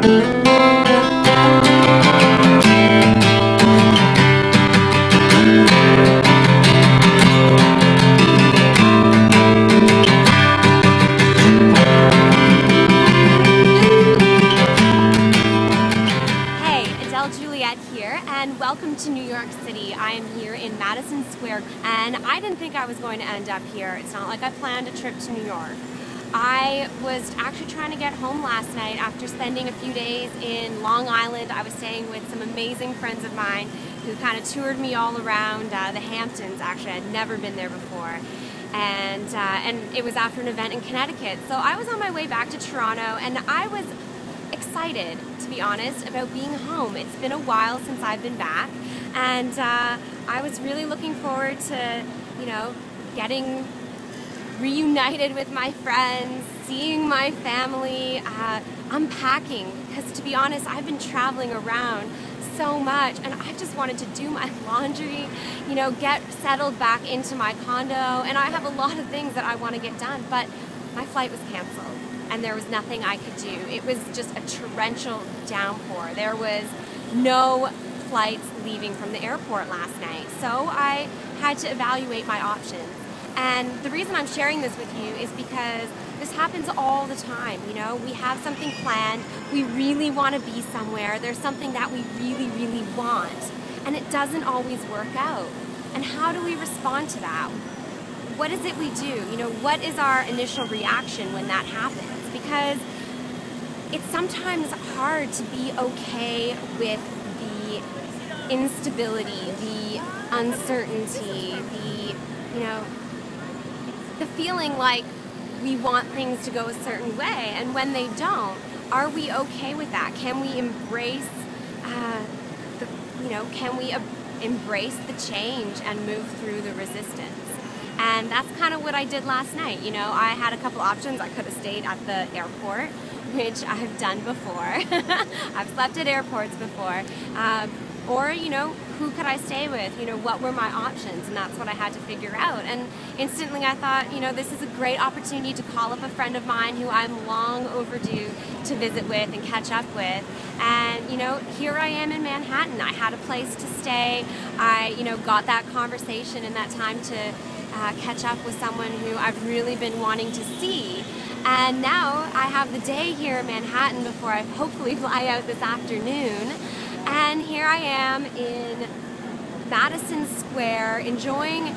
Juliet here, and welcome to New York City. I am here in Madison Square, and I didn't think I was going to end up here. It's not like I planned a trip to New York. I was actually trying to get home last night after spending a few days in Long Island. I was staying with some amazing friends of mine who kind of toured me all around the Hamptons. Actually, I'd never been there before. And it was after an event in Connecticut. So I was on my way back to Toronto, and I was excited, to be honest, about being home. It's been a while since I've been back, and I was really looking forward to, getting reunited with my friends, seeing my family, unpacking, because to be honest, I've been traveling around so much, and I just wanted to do my laundry, get settled back into my condo, and I have a lot of things that I want to get done, but my flight was canceled. And there was nothing I could do. It was just a torrential downpour. There was no flights leaving from the airport last night. So I had to evaluate my options. And the reason I'm sharing this with you is because this happens all the time. We have something planned. We really want to be somewhere. There's something that we really, really want. And it doesn't always work out. And how do we respond to that? What is it we do? What is our initial reaction when that happens? Because it's sometimes hard to be okay with the instability, the uncertainty, the feeling like we want things to go a certain way, and when they don't, are we okay with that? Can we embrace embrace the change and move through the resistance? And that's kind of what I did last night. I had a couple options. I could have stayed at the airport, which I've done before. I've slept at airports before. Or, who could I stay with? What were my options? And that's what I had to figure out. And instantly I thought, this is a great opportunity to call up a friend of mine who I'm long overdue to visit with and catch up with. And, here I am in Manhattan. I had a place to stay. I, got that conversation and that time to catch up with someone who I've really been wanting to see. And now I have the day here in Manhattan before I hopefully fly out this afternoon. And here I am in Madison Square enjoying,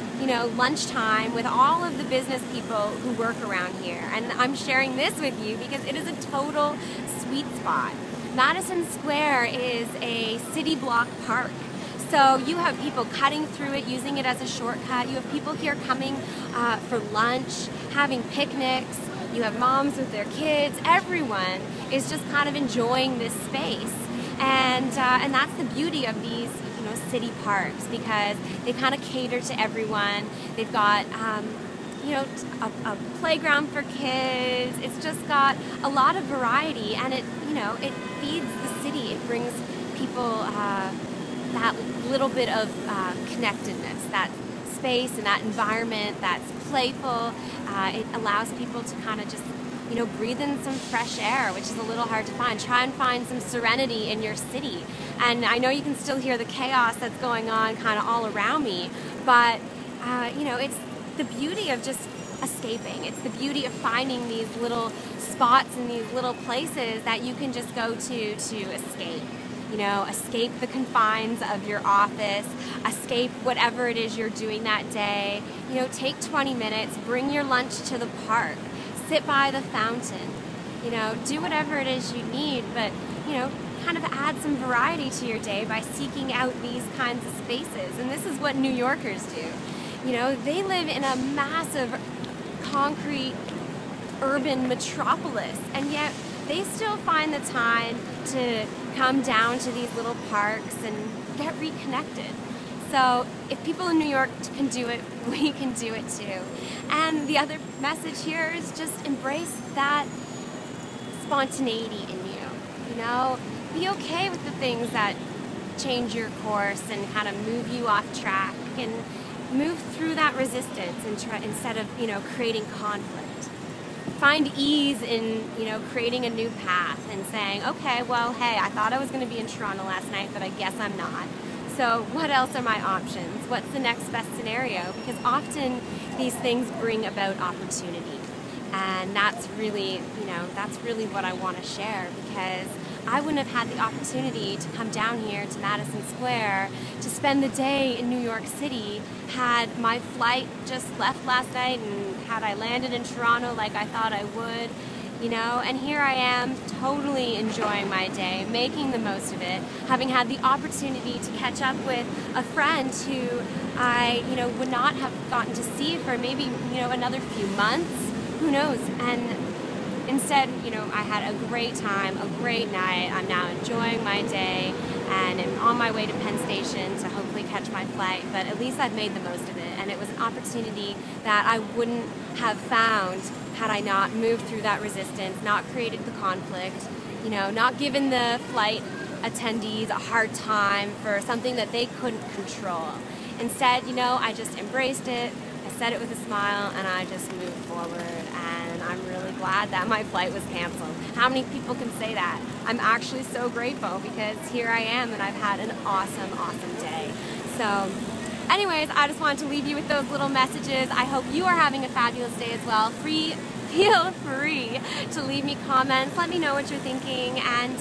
lunchtime with all of the business people who work around here. And I'm sharing this with you because it is a total sweet spot. Madison Square is a city block park. So you have people cutting through it, using it as a shortcut. You have people here coming for lunch, having picnics. You have moms with their kids. Everyone is just kind of enjoying this space. And that's the beauty of these city parks, because they kind of cater to everyone. They've got a playground for kids. It's just got a lot of variety, and it feeds the city. It brings people that little bit of connectedness, that space and that environment that's playful. It allows people to kind of just, breathe in some fresh air, which is a little hard to find. Try and find some serenity in your city. And I know you can still hear the chaos that's going on kind of all around me, but, it's the beauty of just escaping. It's the beauty of finding these little spots and these little places that you can just go to escape. Escape the confines of your office, escape whatever it is you're doing that day. Take 20 minutes, bring your lunch to the park, sit by the fountain, do whatever it is you need, but, kind of add some variety to your day by seeking out these kinds of spaces. And this is what New Yorkers do. They live in a massive concrete urban metropolis, and yet they still find the time to come down to these little parks and get reconnected. So if people in New York can do it, we can do it too. And the other message here is just embrace that spontaneity in you. Be okay with the things that change your course and kind of move you off track, and move through that resistance and instead of, creating conflict. find ease in, creating a new path and saying, okay, well, hey, I thought I was going to be in Toronto last night, but I guess I'm not. So what else are my options? What's the next best scenario? Because often these things bring about opportunity. And that's really, that's really what I want to share, because I wouldn't have had the opportunity to come down here to Madison Square to spend the day in New York City had my flight just left last night and had I landed in Toronto like I thought I would, and here I am totally enjoying my day, making the most of it, having had the opportunity to catch up with a friend who I, would not have gotten to see for maybe, another few months, who knows, and instead, I had a great time, a great night. I'm now enjoying my day and am on my way to Penn Station to hopefully catch my flight, but at least I've made the most of it, and it was an opportunity that I wouldn't have found had I not moved through that resistance, not created the conflict, not given the flight attendees a hard time for something that they couldn't control. Instead, I just embraced it, I said it with a smile, and I just moved forward, and I'm really glad that my flight was canceled. How many people can say that? I'm actually so grateful, because here I am and I've had an awesome, awesome day. So anyways, I just wanted to leave you with those little messages. I hope you are having a fabulous day as well. Feel free to leave me comments, let me know what you're thinking, and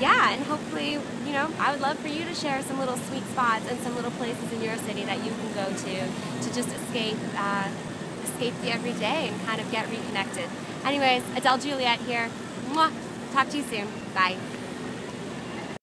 and hopefully, I would love for you to share some little sweet spots and some little places in your city that you can go to just escape the everyday and kind of get reconnected. Anyways, Adele Juliet here. Mwah. Talk to you soon. Bye.